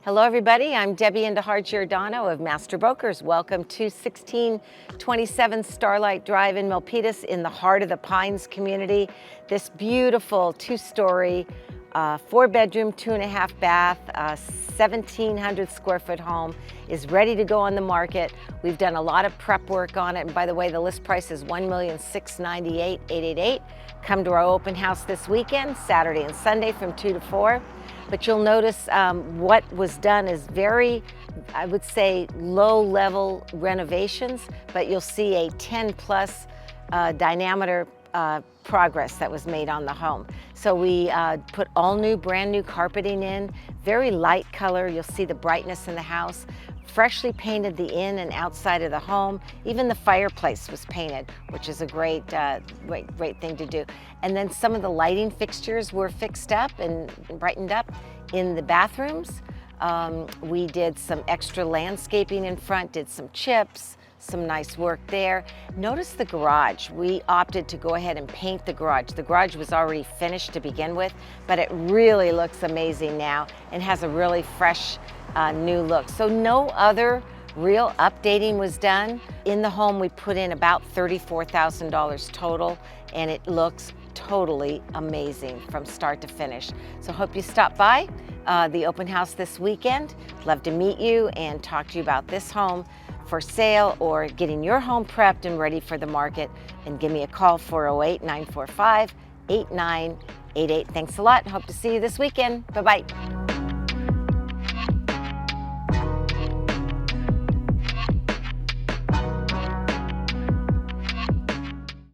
Hello everybody, I'm Debbie Indihar Giordano of Master Brokers. Welcome to 1627 Starlite Drive in Milpitas in the heart of the Pines community. This beautiful two-story, 4-bedroom, 2.5 bath, 1,700 square foot home is ready to go on the market. We've done a lot of prep work on it. And by the way, the list price is $1,698,888. Come to our open house this weekend, Saturday and Sunday from 2 to 4. But you'll notice what was done is very, I would say, low-level renovations, but you'll see a 10-plus diameter progress that was made on the home. So we put all new, brand new carpeting in, very light color. You'll see the brightness in the house. Freshly painted the in and outside of the home. Even the fireplace was painted, which is a great thing to do. And then some of the lighting fixtures were fixed up and brightened up in the bathrooms. We did some extra landscaping in front, did some chips, some nice work there. Notice the garage. We opted to go ahead and paint the garage. The garage was already finished to begin with, but it really looks amazing now and has a really fresh new look. So no other real updating was done. In the home, we put in about $34,000 total, and it looks totally amazing from start to finish. So hope you stop by the open house this weekend. Love to meet you and talk to you about this home for sale or getting your home prepped and ready for the market. And give me a call, 408-945-8988. Thanks a lot and hope to see you this weekend. Bye-bye.